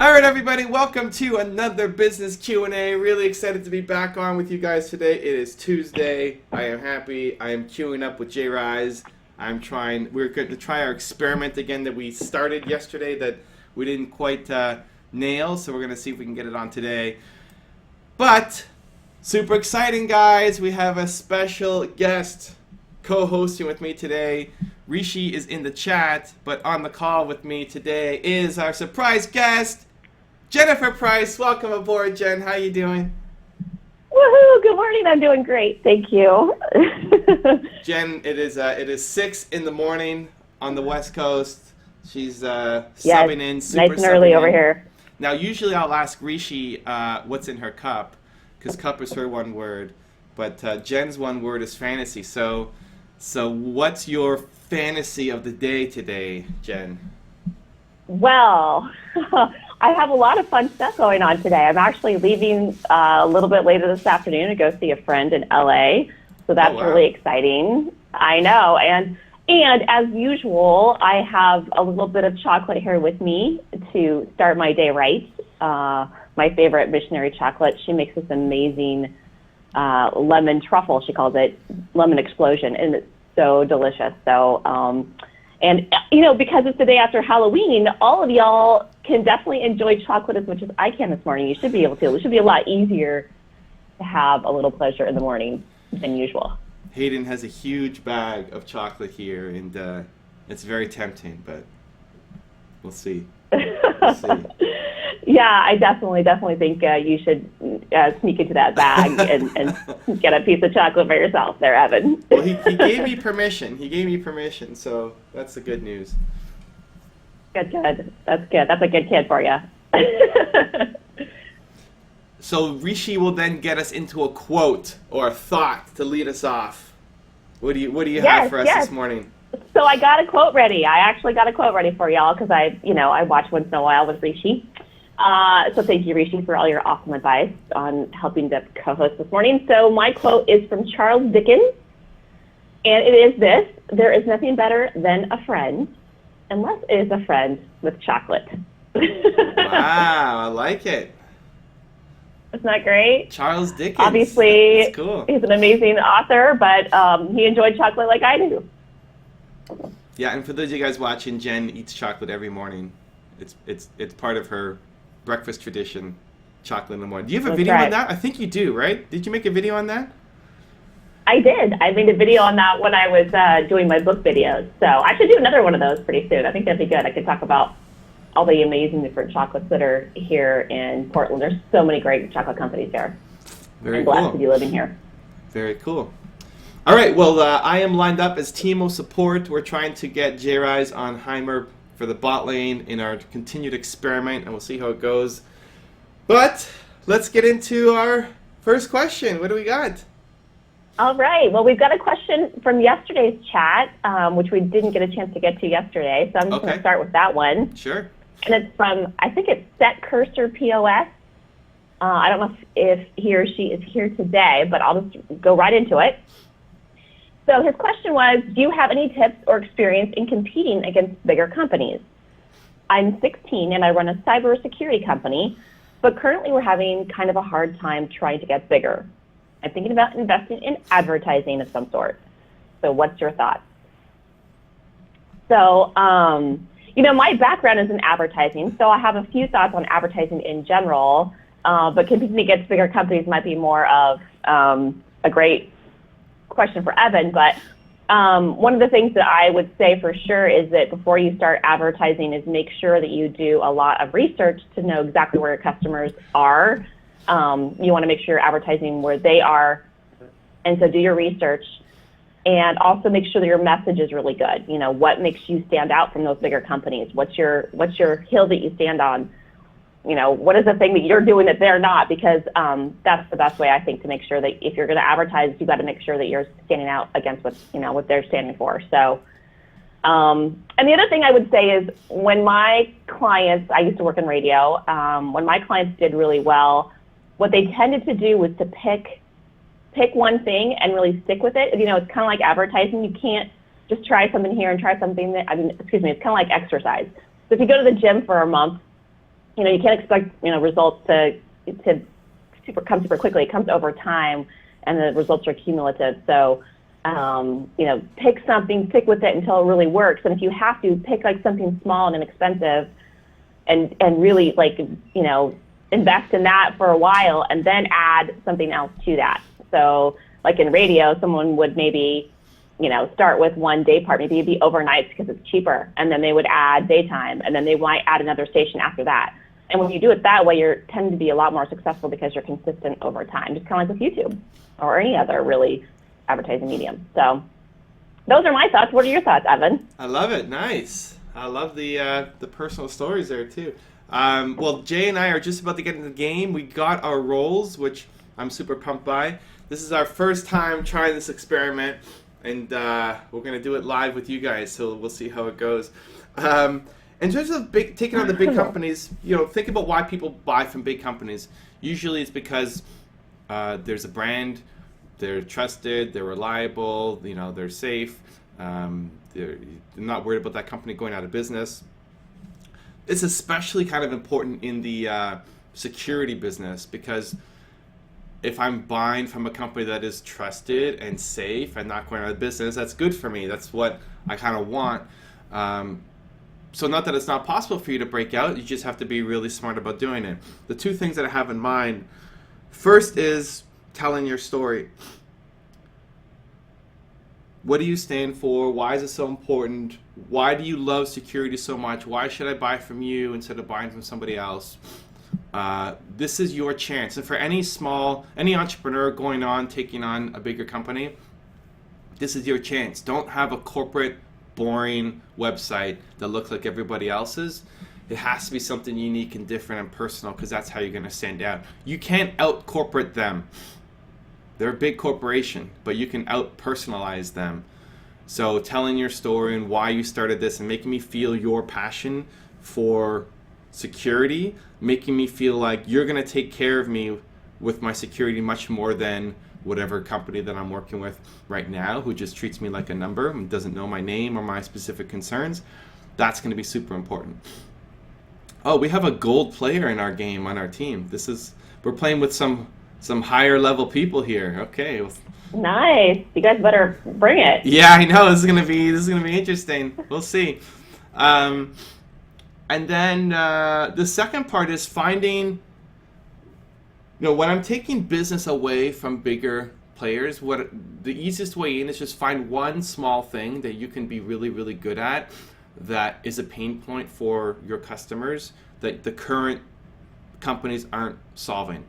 All right, everybody, welcome to another business Q&A. Really excited to be back on with you guys today. It is Tuesday. I am happy. I am queuing up with J Rise. We're going to try our experiment again that we started yesterday that we didn't quite nail, so we're going to see if we can get it on today. But super exciting, guys. We have a special guest co-hosting with me today. Rishi is in the chat, but on the call with me today is our surprise guest, Jennifer Price. Welcome aboard, Jen. How you doing? Woohoo! Good morning. I'm doing great. Thank you. Jen, it is 6 in the morning on the West Coast. She's subbing in. Super nice and early over here. Now, usually I'll ask Rishi what's in her cup, because cup is her one word, but Jen's one word is fantasy. So what's your fantasy of the day today, Jen? Well, I have a lot of fun stuff going on today. I'm actually leaving a little bit later this afternoon to go see a friend in LA, so that's really exciting. I know, and as usual, I have a little bit of chocolate here with me to start my day right. My favorite missionary chocolate. She makes this amazing lemon truffle, she calls it, lemon explosion, and it's so delicious. So, and because it's the day after Halloween, all of y'all can definitely enjoy chocolate as much as I can this morning. You should be able to. It should be a lot easier to have a little pleasure in the morning than usual. Hayden has a huge bag of chocolate here, and it's very tempting, but we'll see. We'll see. Yeah, I definitely think you should sneak into that bag and get a piece of chocolate for yourself there, Evan. Well, he gave me permission. So that's the good news. Good. That's good. That's a good kid for you. So Rishi will then get us into a quote or a thought to lead us off. What do you have for us this morning? So I got a quote ready. I actually got a quote ready for y'all because I watch once in a while with Rishi. So thank you, Rishi, for all your awesome advice on helping to co-host this morning. So my quote is from Charles Dickens, and it is this: "There is nothing better than a friend, unless it is a friend with chocolate." Wow, I like it. Isn't that great? Charles Dickens. Obviously, that's cool. He's an amazing author, but he enjoyed chocolate like I do. Yeah, and for those of you guys watching, Jen eats chocolate every morning. It's part of her breakfast tradition, chocolate in the morning. Do you have a video on that? I think you do, right? Did you make a video on that? I did. I made a video on that when I was doing my book videos. So I should do another one of those pretty soon. I think that'd be good. I could talk about all the amazing different chocolates that are here in Portland. There's so many great chocolate companies here. Very cool. I'm glad to be living here. Very cool. All right, well, I am lined up as Timo support. We're trying to get J-Rise on Heimer for the bot lane in our continued experiment, and we'll see how it goes. But let's get into our first question. What do we got? All right. Well, we've got a question from yesterday's chat, which we didn't get a chance to get to yesterday, so I'm just going to start with that one. Sure. And it's from, I think it's Set Cursor POS. I don't know if he or she is here today, but I'll just go right into it. So his question was, do you have any tips or experience in competing against bigger companies? I'm 16 and I run a cybersecurity company, but currently we're having kind of a hard time trying to get bigger. I'm thinking about investing in advertising of some sort. So what's your thoughts? So, my background is in advertising, so I have a few thoughts on advertising in general, but competing against bigger companies might be more of a great question for Evan, but one of the things that I would say for sure is that before you start advertising is make sure that you do a lot of research to know exactly where your customers are. You want to make sure you're advertising where they are, and so do your research, and also make sure that your message is really good. What makes you stand out from those bigger companies? What's your hill that you stand on? What is the thing that you're doing that they're not? Because that's the best way, I think, to make sure that if you're going to advertise, you've got to make sure that you're standing out against what they're standing for. So, and the other thing I would say is when my clients, I used to work in radio, when my clients did really well, what they tended to do was to pick one thing and really stick with it. It's kind of like advertising. You can't just try something here and try something that, it's kind of like exercise. So if you go to the gym for a month, you can't expect, results to come super quickly. It comes over time, and the results are cumulative. So, pick something, stick with it until it really works. And if you have to, pick like something small and inexpensive, and really invest in that for a while, and then add something else to that. So, like in radio, someone would maybe, start with one day part, maybe it'd be overnight because it's cheaper, and then they would add daytime, and then they might add another station after that. And when you do it that way, you tend to be a lot more successful because you're consistent over time, just kind of like with YouTube or any other really advertising medium. So those are my thoughts. What are your thoughts, Evan? I love it. Nice. I love the personal stories there too. Well, Jay and I are just about to get into the game. We got our roles, which I'm super pumped by. This is our first time trying this experiment, and we're going to do it live with you guys, so we'll see how it goes. In terms of taking on the big companies, think about why people buy from big companies. Usually it's because there's a brand, they're trusted, they're reliable, they're safe, they're not worried about that company going out of business. It's especially kind of important in the security business, because if I'm buying from a company that is trusted and safe and not going out of business, that's good for me. That's what I kind of want. So not that it's not possible for you to break out, you just have to be really smart about doing it. The two things that I have in mind, first is telling your story. What do you stand for? Why is it so important? Why do you love security so much? Why should I buy from you instead of buying from somebody else? This is your chance. And for any entrepreneur taking on a bigger company, this is your chance. Don't have a corporate, boring website that looks like everybody else's. It has to be something unique and different and personal, because that's how you're going to stand out. You can't out-corporate them. They're a big corporation, but you can out-personalize them. So telling your story and why you started this and making me feel your passion for security, making me feel like you're going to take care of me with my security much more than whatever company that I'm working with right now, who just treats me like a number and doesn't know my name or my specific concerns. That's going to be super important. Oh, we have a gold player in our game on our team. We're playing with some higher level people here. Okay. Nice. You guys better bring it. Yeah, I know. This is gonna be interesting. We'll see. And then the second part is finding. When I'm taking business away from bigger players, the easiest way in is just find one small thing that you can be really, really good at, that is a pain point for your customers that the current companies aren't solving.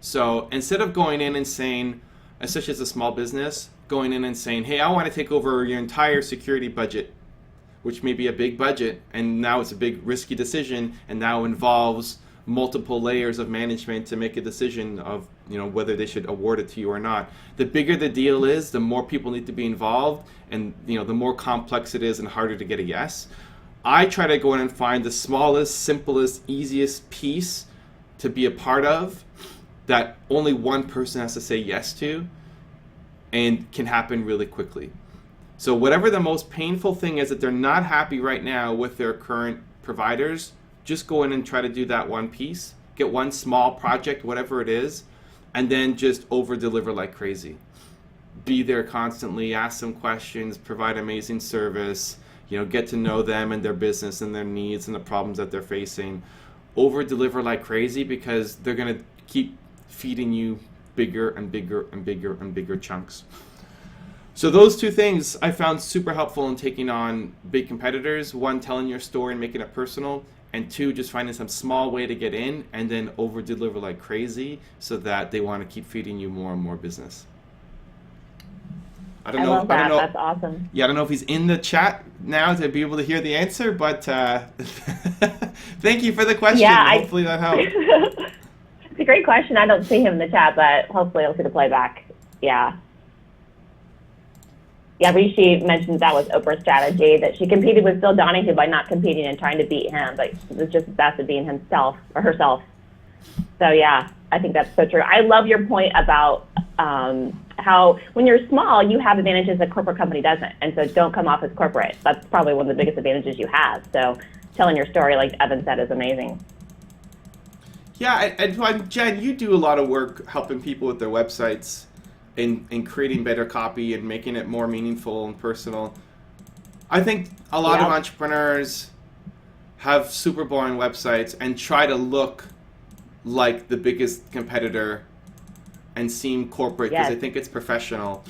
So instead of going in and saying, especially as a small business, going in and saying, hey, I want to take over your entire security budget, which may be a big budget, and now it's a big risky decision, and now involves multiple layers of management to make a decision of whether they should award it to you or not. The bigger the deal is, the more people need to be involved, and the more complex it is and harder to get a yes. I try to go in and find the smallest, simplest, easiest piece to be a part of that only one person has to say yes to, and can happen really quickly. So whatever the most painful thing is that they're not happy right now with their current providers, just go in and try to do that one piece, get one small project, whatever it is, and then just over-deliver like crazy. Be there constantly, ask them questions, provide amazing service, get to know them and their business and their needs and the problems that they're facing. Over-deliver like crazy, because they're going to keep feeding you bigger and bigger and bigger and bigger chunks. So those two things I found super helpful in taking on big competitors. One, telling your story and making it personal. And two, just finding some small way to get in and then over deliver like crazy so that they want to keep feeding you more and more business. I love that. That's awesome. Yeah, I don't know if he's in the chat now to be able to hear the answer, but thank you for the question. Yeah, hopefully that helped. It's a great question. I don't see him in the chat, but hopefully I'll see the playback. Yeah. Yeah, Rishi mentioned that was Oprah's strategy, that she competed with Phil Donahue by not competing and trying to beat him, but it was just as best at being himself or herself. So yeah, I think that's so true. I love your point about how when you're small, you have advantages that a corporate company doesn't, and so don't come off as corporate. That's probably one of the biggest advantages you have. So telling your story, like Evan said, is amazing. Yeah, and Jen, you do a lot of work helping people with their websites and creating better copy and making it more meaningful and personal. I think a lot of entrepreneurs have super boring websites and try to look like the biggest competitor and seem corporate because they think it's professional.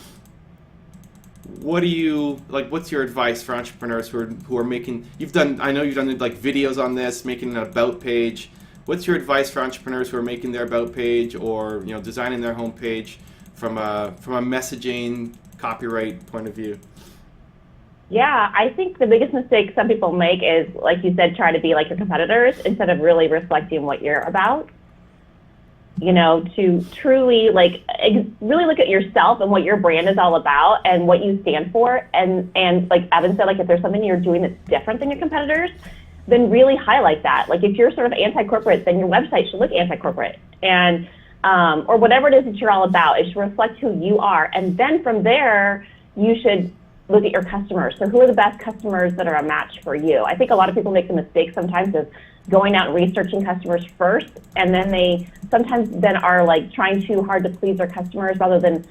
What do you like? What's your advice for entrepreneurs who are making? I know you've done like videos on this, making an about page. What's your advice for entrepreneurs who are making their about page or designing their homepage from a messaging copyright point of view? Yeah, I think the biggest mistake some people make is, like you said, try to be like your competitors instead of really reflecting what you're about. To truly really look at yourself and what your brand is all about and what you stand for. And like Evan said, like if there's something you're doing that's different than your competitors, then really highlight that. Like if you're sort of anti-corporate, then your website should look anti-corporate, and or whatever it is that you're all about. It should reflect who you are. And then from there, you should look at your customers. So who are the best customers that are a match for you? I think a lot of people make the mistake sometimes of going out and researching customers first, and then they sometimes then are like trying too hard to please their customers rather than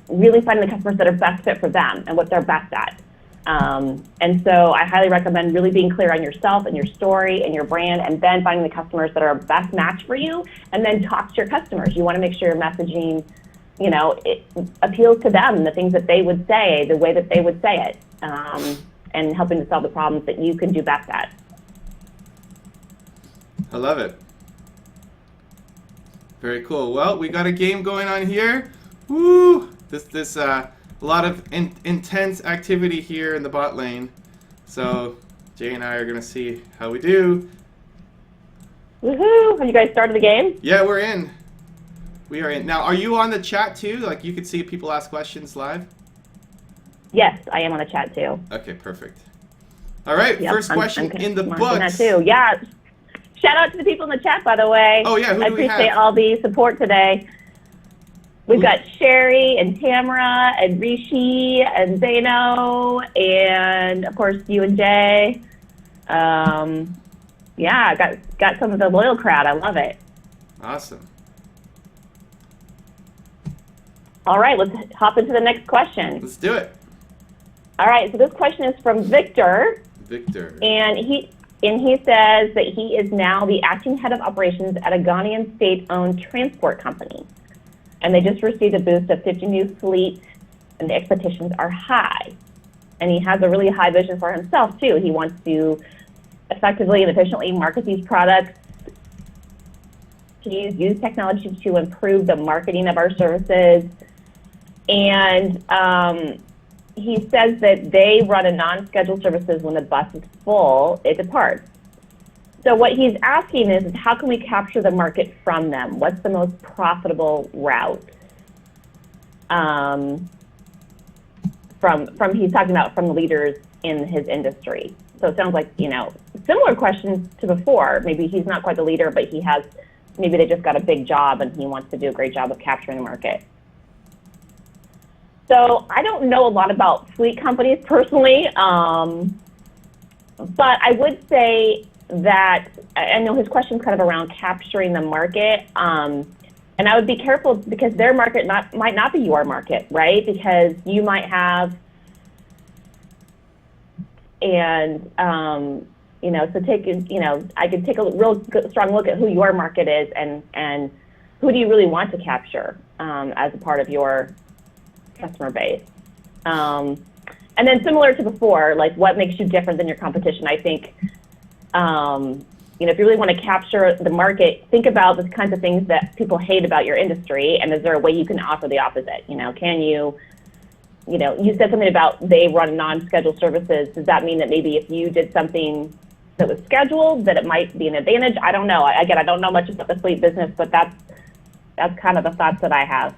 really finding the customers that are best fit for them and what they're best at. And so I highly recommend really being clear on yourself and your story and your brand, and then finding the customers that are a best match for you, and then talk to your customers. You want to make sure your messaging, it appeals to them, the things that they would say, the way that they would say it, and helping to solve the problems that you can do best at. I love it. Very cool. Well, we got a game going on here. Woo! This a lot of intense activity here in the bot lane. So Jay and I are gonna see how we do. Woohoo! Have you guys started the game? Yeah, we're in. We are in. Now, are you on the chat too? Like you can see people ask questions live? Yes, I am on the chat too. Okay, perfect. All right, Yep, first question in the books. That too. Yeah. Shout out to the people in the chat, by the way. Oh yeah, who I do we have? appreciate all the support today. We've got Sherry and Tamara and Rishi and Zaino and of course you and Jay. Yeah, got some of the loyal crowd. I love it. Awesome. All right, let's hop into the next question. Let's do it. All right, so this question is from Victor. And he says that he is now the acting head of operations at a Ghanaian state-owned transport company. And they just received a boost of 50 new fleet, and the expectations are high. And he has a really high vision for himself, too. He wants to effectively and efficiently market these products. He's used technology to improve the marketing of our services. And he says that they run a non-scheduled services when the bus is full, it departs. So what he's asking is how can we capture the market from them? What's the most profitable route? From he's talking about from leaders in his industry. So it sounds like, similar questions to before. Maybe he's not quite the leader, but maybe they just got a big job and he wants to do a great job of capturing the market. So I don't know a lot about fleet companies personally, but I would say that I know his question is kind of around capturing the market, and I would be careful because their market might not be your market, right? Because you might have, and so I could take a real good, strong look at who your market is and who do you really want to capture as a part of your customer base. And then similar to before, like what makes you different than your competition? I think, if you really want to capture the market, think about the kinds of things that people hate about your industry, and is there a way you can offer the opposite? Can you, you said something about they run non-scheduled services. Does that mean that maybe if you did something that was scheduled, that it might be an advantage? I don't know. Again, I don't know much about the fleet business, but that's kind of the thoughts that I have.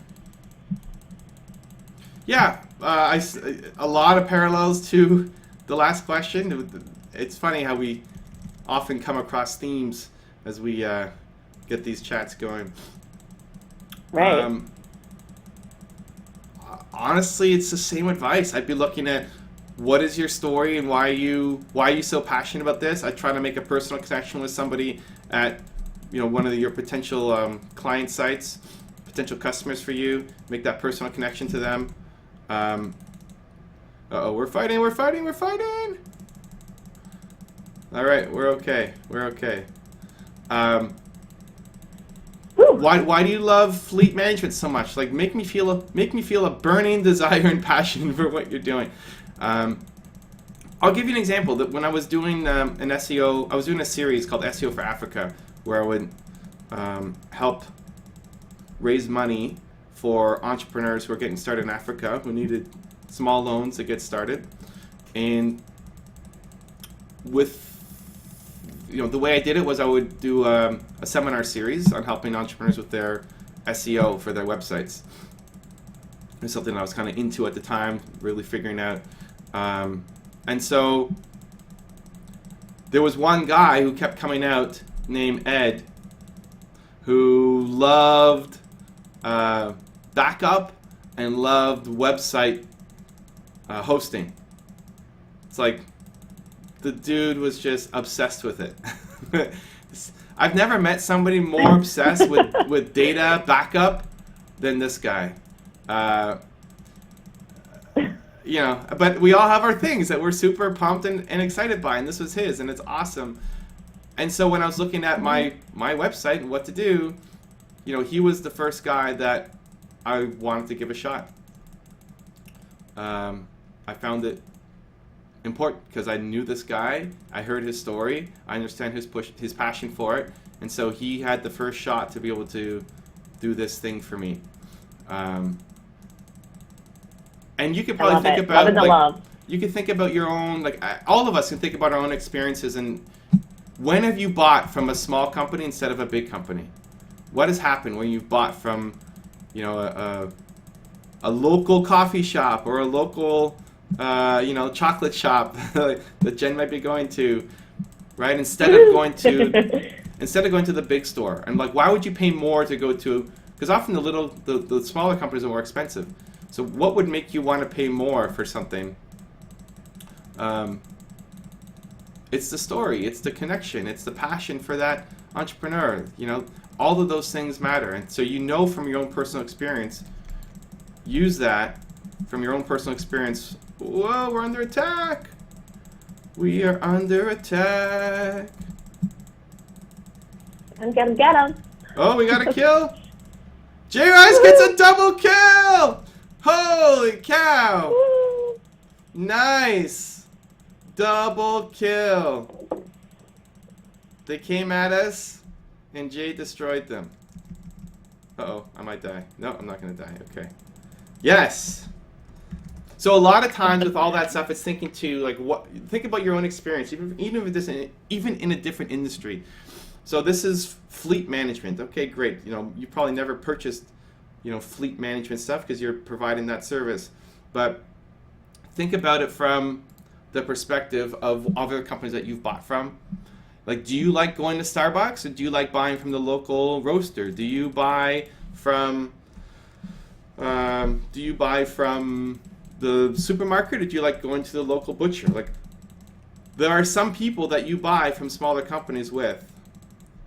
Yeah, a lot of parallels to the last question. It's funny how we often come across themes as we get these chats going. Right. Honestly, it's the same advice. I'd be looking at what is your story and why are you so passionate about this. I try to make a personal connection with somebody at one of your potential client sites, potential customers for you, make that personal connection to them. Uh-oh, we're fighting. All right, we're okay. Why do you love fleet management so much? Like, make me feel a burning desire and passion for what you're doing. I'll give you an example. That when I was doing an SEO, I was doing a series called SEO for Africa, where I would help raise money for entrepreneurs who are getting started in Africa, who needed small loans to get started. And with the way I did it was I would do a seminar series on helping entrepreneurs with their SEO for their websites. It was something I was kind of into at the time, really figuring out. And so there was one guy who kept coming out named Ed, who loved backup and loved website hosting. It's like the dude was just obsessed with it. I've never met somebody more obsessed with data backup than this guy. But we all have our things that we're super pumped and excited by, and this was his, and it's awesome. And so when I was looking at my website and what to do, he was the first guy that I wanted to give a shot. I found it important because I knew this guy, I heard his story, I understand his passion for it, and so he had the first shot to be able to do this thing for me. And you could probably think about you can think about your own, all of us can think about our own experiences. And when have you bought from a small company instead of a big company? What has happened when you've bought from a local coffee shop or a local chocolate shop that Jen might be going to, right? Instead of going to the big store. And why would you pay more to go to? Because often the smaller companies are more expensive. So what would make you want to pay more for something? It's the story, it's the connection, it's the passion for that entrepreneur. All of those things matter. And so from your own personal experience, use that from your own personal experience. Whoa, we're under attack. We are under attack. Get him. Oh, we got a kill. J-Rise gets a double kill. Holy cow. Woo. Nice. Double kill. They came at us, and Jay destroyed them. Uh-oh, I might die. No, I'm not going to die. Okay. Yes. So a lot of times with all that stuff, it's thinking think about your own experience, even in a different industry. So this is fleet management. Okay, great. You probably never purchased, fleet management stuff because you're providing that service. But think about it from the perspective of other companies that you've bought from. Do you like going to Starbucks, or do you like buying from the local roaster? Do you buy from the supermarket, or do you like going to the local butcher? There are some people that you buy from smaller companies with.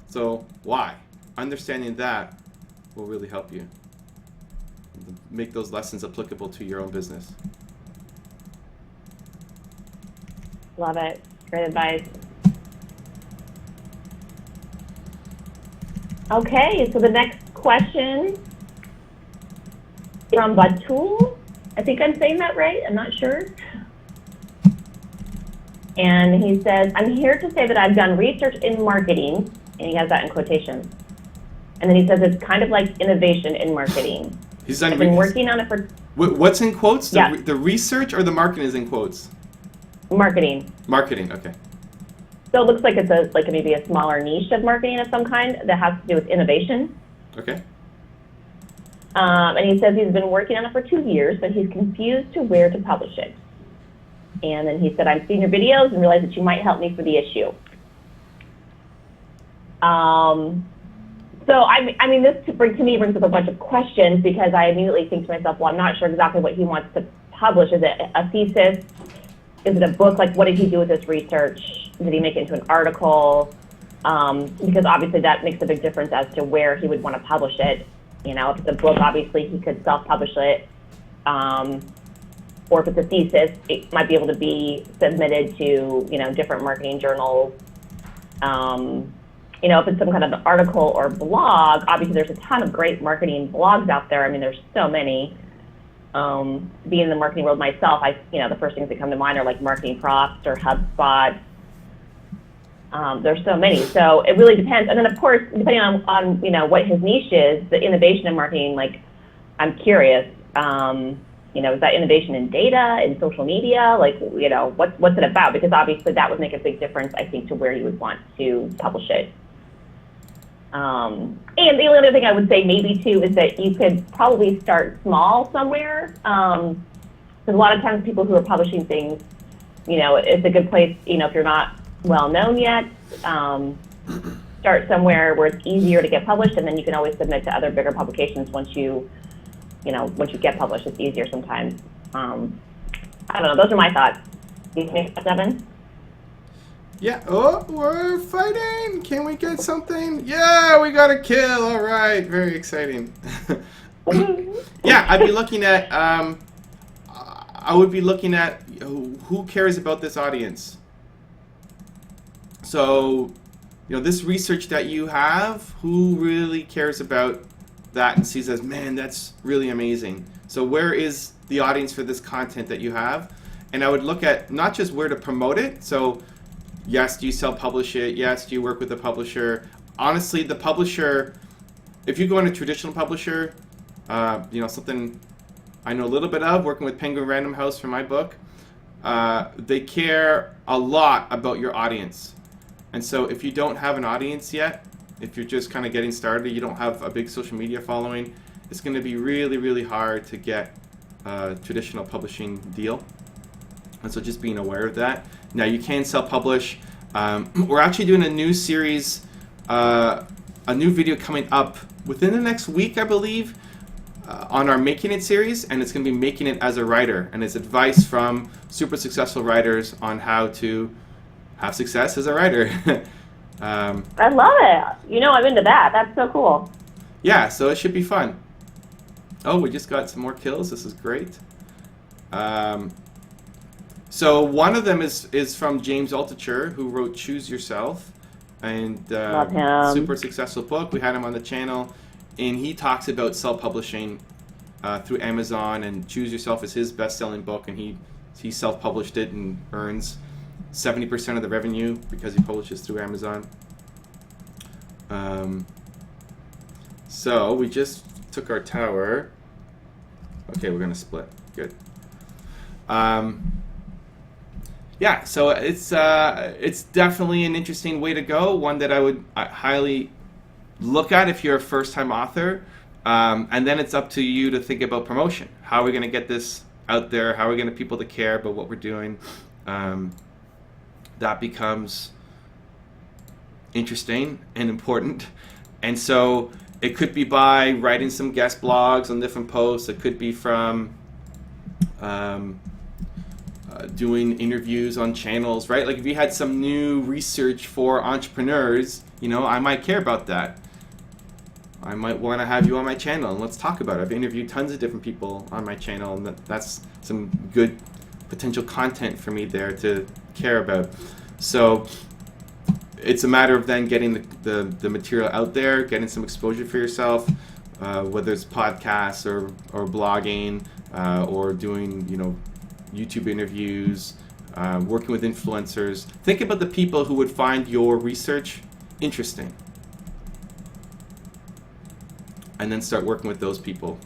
So why? Understanding that will really help you make those lessons applicable to your own business. Love it. Great advice. Okay, so the next question from Batul. I think I'm saying that right. I'm not sure. And he says, I'm here to say that I've done research in marketing, and he has that in quotations. And then he says it's kind of like innovation in marketing. I've been working on it for... What's in quotes? Yeah. The research or the marketing is in quotes? Marketing. Marketing, okay. So it looks like it's maybe a smaller niche of marketing of some kind that has to do with innovation. Okay. And he says he's been working on it for 2 years, but he's confused to where to publish it. And then he said, I've seen your videos and realized that you might help me for the issue. So, I mean, this to me brings up a bunch of questions, because I immediately think to myself, well, I'm not sure exactly what he wants to publish. Is it a thesis? Is it a book? What did he do with this research? Did he make it into an article? because obviously that makes a big difference as to where he would want to publish it. You know, if it's a book, obviously he could self-publish it. Or if it's a thesis, it might be able to be submitted to, you know, different marketing journals. You know, if it's some kind of an article or blog, obviously there's a ton of great marketing blogs out there. I mean, there's so many. Being in the marketing world myself, you know, the first things that come to mind are like Marketing Props or HubSpot. There's so many, so it really depends. And then of course, depending on you know what his niche is, the innovation in marketing. Like, I'm curious. You know, is that innovation in data, in social media? Like, you know, what's it about? Because obviously that would make a big difference, I think, to where you would want to publish it. And the only other thing I would say maybe too is that you could probably start small somewhere. Because a lot of times people who are publishing things, you know, it's a good place, you know, if you're not well known yet, start somewhere where it's easier to get published, and then you can always submit to other bigger publications once you get published. It's easier sometimes. I don't know. Those are my thoughts. You think that's Evan? Yeah. Oh, we're fighting. Can we get something? Yeah, we got a kill. All right. Very exciting. Yeah, I'd be looking at. I would be looking at who cares about this audience. So, you know, this research that you have, who really cares about that and sees as, man, that's really amazing. So where is the audience for this content that you have? And I would look at not just where to promote it. So yes, do you self-publish it? Yes, do you work with a publisher? Honestly, the publisher, if you go in a traditional publisher, you know, something I know a little bit of, working with Penguin Random House for my book, they care a lot about your audience. And so if you don't have an audience yet, if you're just kind of getting started, you don't have a big social media following, it's going to be really, really hard to get a traditional publishing deal. And so just being aware of that. Now, you can self-publish. We're actually doing a new series, a new video coming up within the next week, I believe, on our Making It series, and it's going to be Making It as a Writer. And it's advice from super successful writers on how to have success as a writer. I love it. You know, I'm into that. That's so cool. Yeah, so it should be fun. Oh, we just got some more kills. This is great. So one of them is from James Altucher, who wrote Choose Yourself, and love him. Super successful book. We had him on the channel, and he talks about self-publishing through Amazon, and Choose Yourself is his best-selling book, and he self-published it and earns 70% of the revenue because he publishes through Amazon. So we just took our tower. Okay, we're gonna split. Good. Yeah, so it's definitely an interesting way to go. One that I would highly look at if you're a first-time author. And then it's up to you to think about promotion. How are we gonna get this out there? How are we gonna get people to care about what we're doing? That becomes interesting and important. And so it could be by writing some guest blogs on different posts. It could be from doing interviews on channels, right? Like if you had some new research for entrepreneurs, you know, I might care about that. I might want to have you on my channel and let's talk about it. I've interviewed tons of different people on my channel, and that's some good potential content for me there to care about. So it's a matter of then getting the material out there, getting some exposure for yourself, whether it's podcasts or blogging, or doing, you know, YouTube interviews, working with influencers. Think about the people who would find your research interesting, and then start working with those people,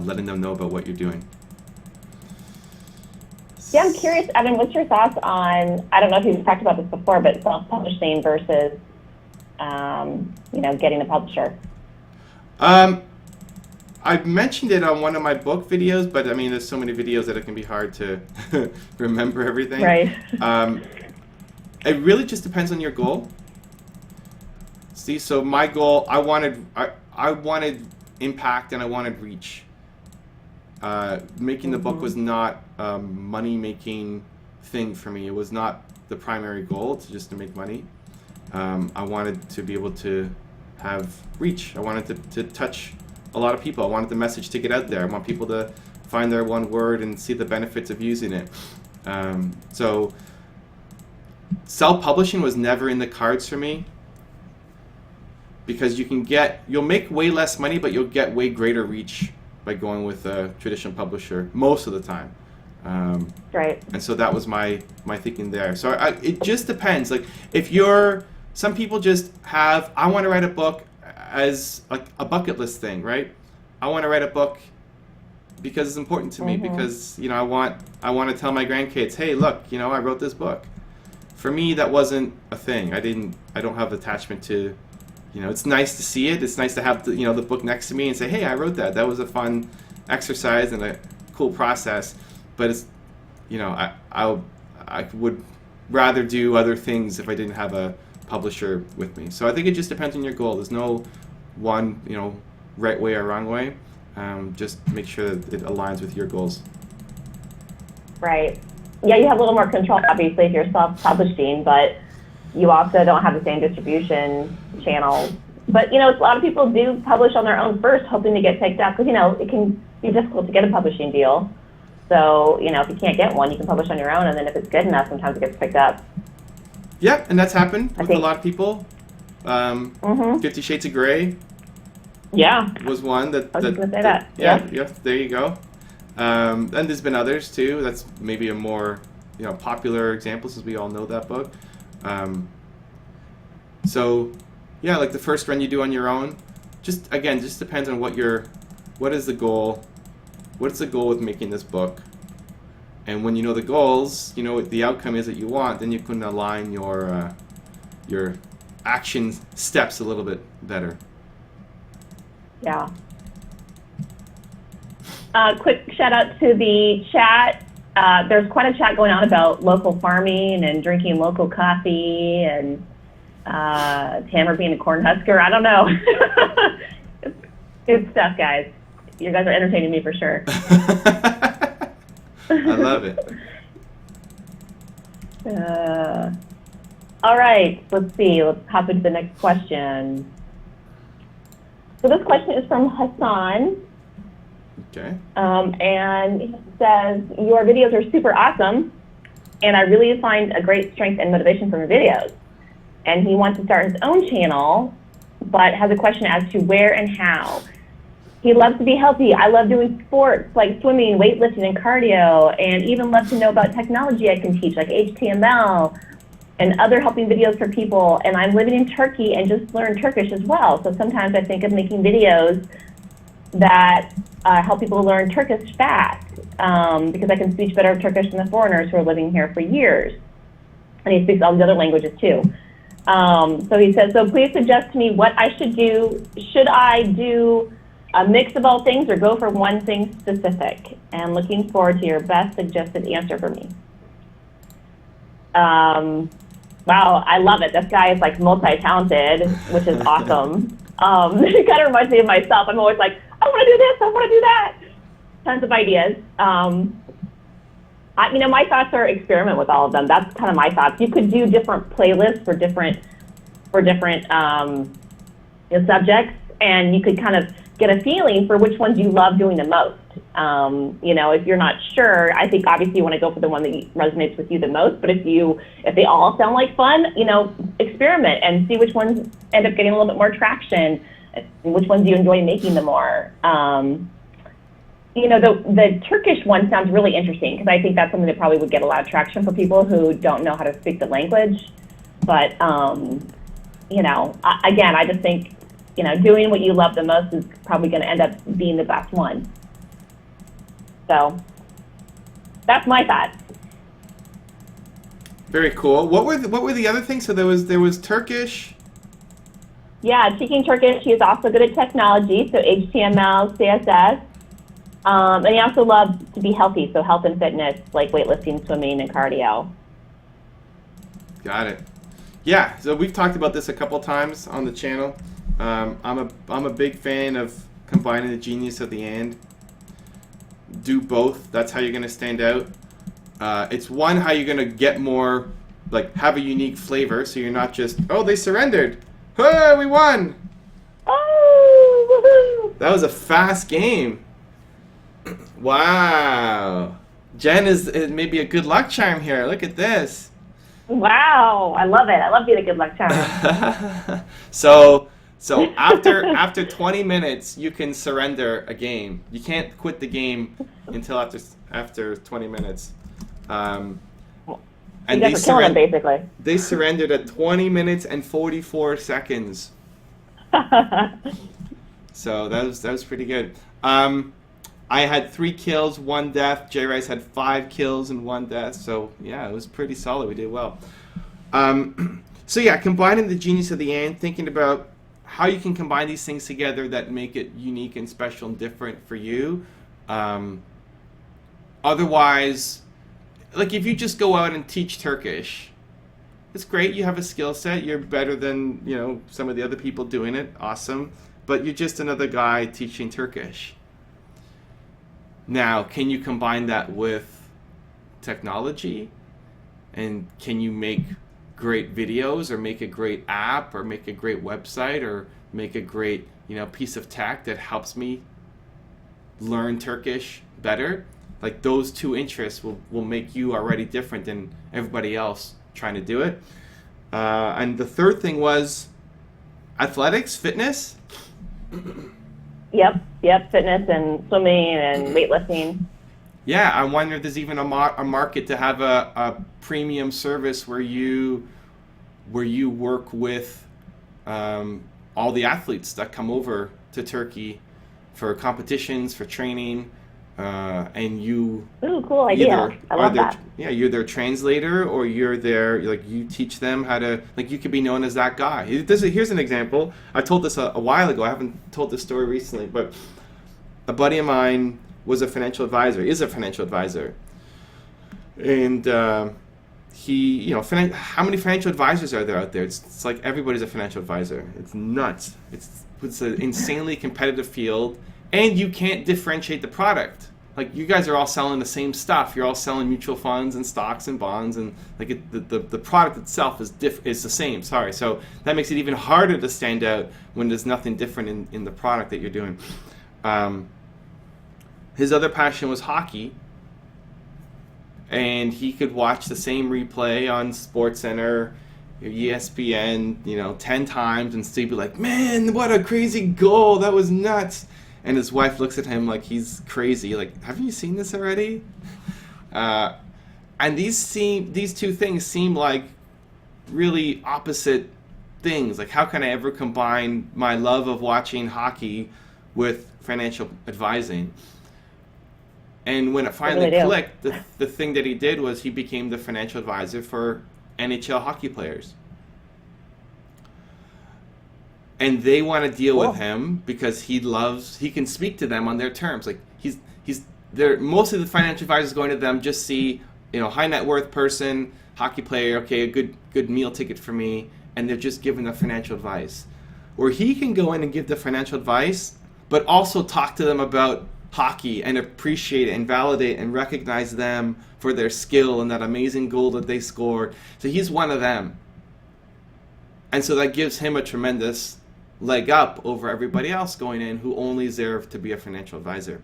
letting them know about what you're doing. Yeah, I'm curious, Evan, what's your thoughts on, I don't know if you've talked about this before, but self-publishing versus, you know, getting a publisher? I've mentioned it on one of my book videos, but I mean, there's so many videos that it can be hard to remember everything. Right. It really just depends on your goal. See, so my goal, I wanted impact and I wanted reach. Making the book was not a money-making thing for me. It was not the primary goal, just to make money. I wanted to be able to have reach. I wanted to touch a lot of people. I wanted the message to get out there. I want people to find their one word and see the benefits of using it. So self-publishing was never in the cards for me, because you'll make way less money, but you'll get way greater reach by going with a traditional publisher most of the time. Right. And so that was my thinking there. So it just depends. Like some people just have, I want to write a book as like a bucket list thing, right? I want to write a book because it's important to me, because I want to tell my grandkids, hey, look, I wrote this book. For me, that wasn't a thing. I don't have attachment to, it's nice to see it. It's nice to have the book next to me and say, hey, I wrote that. That was a fun exercise and a cool process. But it's, I would rather do other things if I didn't have a publisher with me. So I think it just depends on your goal. There's no one, right way or wrong way. Just make sure that it aligns with your goals. Right. Yeah, you have a little more control, obviously, if you're self-publishing, but you also don't have the same distribution channels. But, a lot of people do publish on their own first, hoping to get picked up, because, it can be difficult to get a publishing deal. So, if you can't get one, you can publish on your own, and then if it's good enough, sometimes it gets picked up. Yeah, and that's happened with a lot of people. 50 Shades of Grey. Yeah. Was one that. I was just going to say that. Yeah, there you go. And there's been others too. That's maybe a more popular example, since we all know that book. So yeah, like the first run you do on your own, just depends on what is the goal. What's the goal with making this book? And when you know the goals, what the outcome is that you want, then you can align your action steps a little bit better. Yeah. Quick shout out to the chat. There's quite a chat going on about local farming and drinking local coffee, and Tamara being a Cornhusker. I don't know. Good stuff, guys. You guys are entertaining me for sure. I love it. All right, let's see. Let's hop into the next question. So this question is from Hassan. Okay. And he says, your videos are super awesome, and I really find a great strength and motivation from your videos. And he wants to start his own channel, but has a question as to where and how. He loves to be healthy. I love doing sports like swimming, weightlifting, and cardio, and even love to know about technology I can teach, like HTML and other helping videos for people. And I'm living in Turkey and just learned Turkish as well. So sometimes I think of making videos that help people learn Turkish fast, because I can speak better Turkish than the foreigners who are living here for years. And he speaks all the other languages too. So he says, so please suggest to me what I should do. Should I do a mix of all things or go for one thing specific? And looking forward to your best suggested answer for me. Wow, I love it. This guy is like multi-talented, which is awesome. It kind of reminds me of myself. I'm always like, I want to do this, I want to do that. Tons of ideas. My thoughts are experiment with all of them. That's kind of my thoughts. You could do different playlists for different subjects, and you could kind of get a feeling for which ones you love doing the most. If you're not sure, I think obviously you want to go for the one that resonates with you the most. But if they all sound like fun, experiment and see which ones end up getting a little bit more traction, and which ones you enjoy making the more. The Turkish one sounds really interesting, because I think that's something that probably would get a lot of traction for people who don't know how to speak the language. But again, I just think doing what you love the most is probably going to end up being the best one. So that's my thoughts. Very cool. What were the other things? So there was Turkish. Yeah, speaking Turkish, he is also good at technology, so HTML, CSS. And he also loves to be healthy, so health and fitness, like weightlifting, swimming, and cardio. Got it. Yeah, so we've talked about this a couple times on the channel. I'm a big fan of combining the genius of the and. Do both. That's how you're going to stand out. It's how you're going to get more like have a unique flavor, so you're not just, oh, they surrendered. Hey, we won. Oh, woohoo! That was a fast game. Wow. Jen is maybe a good luck charm here. Look at this. Wow, I love it. I love being a good luck charm. So after 20 minutes, you can surrender a game. You can't quit the game until after 20 minutes. And you guys are killing them, basically. They surrendered at 20 minutes and 44 seconds. So that was pretty good. I had 3 kills, 1 death. J Rice had 5 kills and 1 death. So yeah, it was pretty solid. We did well. So yeah, combining the genius of the ant, thinking about how you can combine these things together that make it unique and special and different for you. Otherwise, like if you just go out and teach Turkish, it's great. You have a skill set. You're better than, you know, some of the other people doing it. Awesome. But you're just another guy teaching Turkish. Now, can you combine that with technology? And can you make great videos, or make a great app, or make a great website, or make a great, you know, piece of tech that helps me learn Turkish better? Like those 2 interests will make you already different than everybody else trying to do it. And the third thing was athletics, fitness. Yep, fitness and swimming and weightlifting. Yeah, I wonder if there's even a market to have a premium service where you work with all the athletes that come over to Turkey for competitions, for training, and you. Ooh, cool idea! I love that. Yeah, you're their translator, or you're their, like, you teach them how to, like, you could be known as that guy. Here's an example. I told this a while ago. I haven't told this story recently, but a buddy of mine is a financial advisor, and he, you know, how many financial advisors are there out there? It's like everybody's a financial advisor. It's nuts. It's an insanely competitive field, and you can't differentiate the product. Like, you guys are all selling the same stuff. You're all selling mutual funds and stocks and bonds, and like the product itself is the same. Sorry, so that makes it even harder to stand out when there's nothing different in the product that you're doing. His other passion was hockey, and he could watch the same replay on SportsCenter, ESPN, you know, 10 times and still be like, man, what a crazy goal, that was nuts. And his wife looks at him like he's crazy, like, haven't you seen this already? And these 2 things seem like really opposite things. Like, how can I ever combine my love of watching hockey with financial advising? And when it finally clicked, the thing that he did was he became the financial advisor for NHL hockey players. And they want to deal with him because he can speak to them on their terms. Like, most of the financial advisors going to them just see, you know, high net worth person, hockey player, okay, a good meal ticket for me, and they're just giving the financial advice. Where he can go in and give the financial advice, but also talk to them about hockey and appreciate and validate and recognize them for their skill and that amazing goal that they scored. So he's one of them. And so that gives him a tremendous leg up over everybody else going in who only is there to be a financial advisor.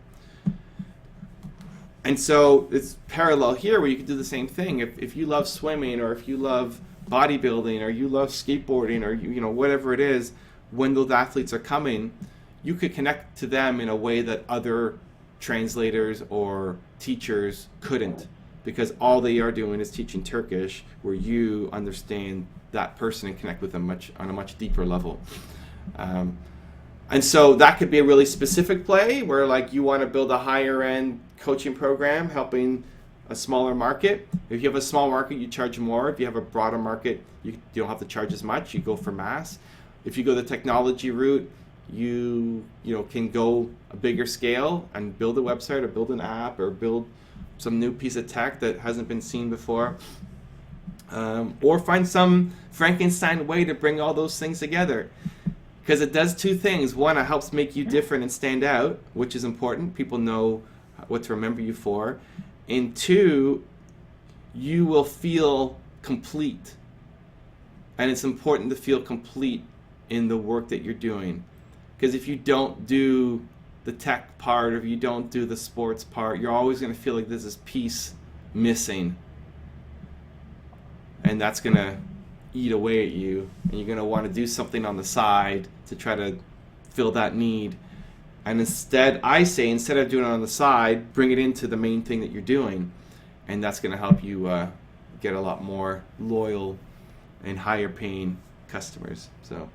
And so it's parallel here where you can do the same thing. If you love swimming, or if you love bodybuilding, or you love skateboarding, or you know, whatever it is, when those athletes are coming, you could connect to them in a way that other translators or teachers couldn't, because all they are doing is teaching Turkish, where you understand that person and connect with them on a much deeper level. And so that could be a really specific play where, like, you want to build a higher end coaching program helping a smaller market. If you have a small market, you charge more. If you have a broader market, you don't have to charge as much. You go for mass. If you go the technology route, you can go a bigger scale and build a website or build an app or build some new piece of tech that hasn't been seen before. Or find some Frankenstein way to bring all those things together. Because it does 2 things. One, it helps make you different and stand out, which is important. People know what to remember you for. And 2, you will feel complete. And it's important to feel complete in the work that you're doing. Because if you don't do the tech part, or if you don't do the sports part, you're always going to feel like there's this piece missing. And that's going to eat away at you. And you're going to want to do something on the side to try to fill that need. And instead, I say, instead of doing it on the side, bring it into the main thing that you're doing. And that's going to help you get a lot more loyal and higher paying customers. So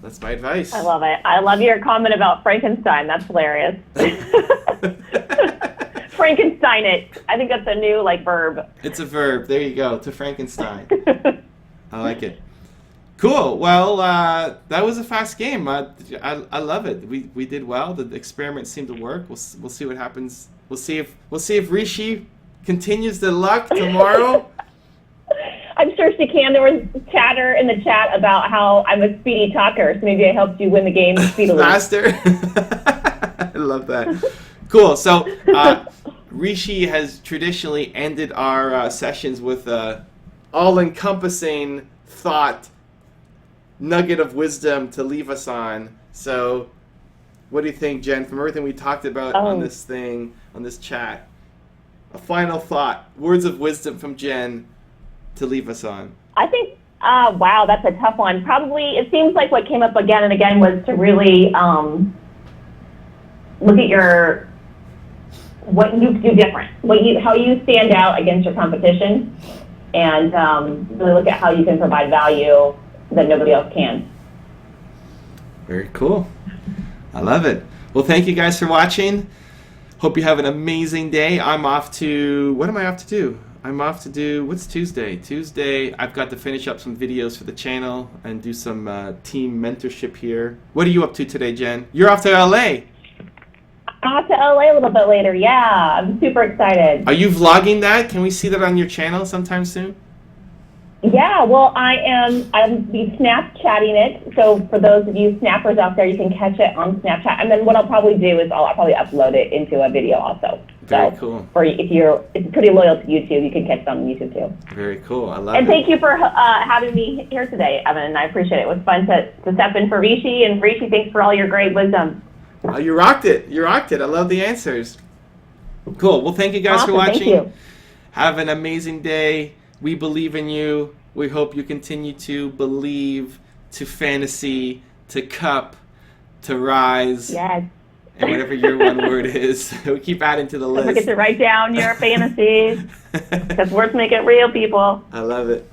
that's my advice. I love it. I love your comment about Frankenstein. That's hilarious. Frankenstein it. I think that's a new verb. It's a verb. There you go. To Frankenstein. I like it. Cool. Well, that was a fast game. I love it. We did well. The experiment seemed to work. We'll see what happens. We'll see if Rishi continues the luck tomorrow. I'm sure she can. There was chatter in the chat about how I'm a speedy talker, so maybe I helped you win the game speedily. Faster. I love that. Cool. So Rishi has traditionally ended our sessions with a all-encompassing thought, nugget of wisdom to leave us on. So what do you think, Jen, from everything we talked about on this chat? A final thought, words of wisdom from Jen to leave us on. I think, wow, that's a tough one. Probably, it seems like what came up again and again was to really look at what you do different, how you stand out against your competition, and really look at how you can provide value that nobody else can. Very cool. I love it. Well, thank you guys for watching. Hope you have an amazing day. I'm off to, what am I off to do? I'm off to do, what's Tuesday? Tuesday, I've got to finish up some videos for the channel and do some team mentorship here. What are you up to today, Jen? You're off to LA. I'm off to LA a little bit later, yeah. I'm super excited. Are you vlogging that? Can we see that on your channel sometime soon? Yeah, well, I'll be Snapchatting it. So for those of you snappers out there, you can catch it on Snapchat. And then what I'll probably do is I'll probably upload it into a video also. Very cool. If you're pretty loyal to YouTube, you can catch it on YouTube too. Very cool. I love it. And thank you for having me here today, Evan. I appreciate it. It was fun to step in for Rishi. And Rishi, thanks for all your great wisdom. Oh, you rocked it. You rocked it. I love the answers. Cool. Well, thank you guys for watching. Thank you. Have an amazing day. We believe in you. We hope you continue to believe, to fantasy, to cup, to rise. Yes. And whatever your one word is. We keep adding to the list. Don't forget to write down your fantasies. Because words make it real, people. I love it.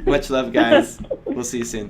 Much love, guys. We'll see you soon.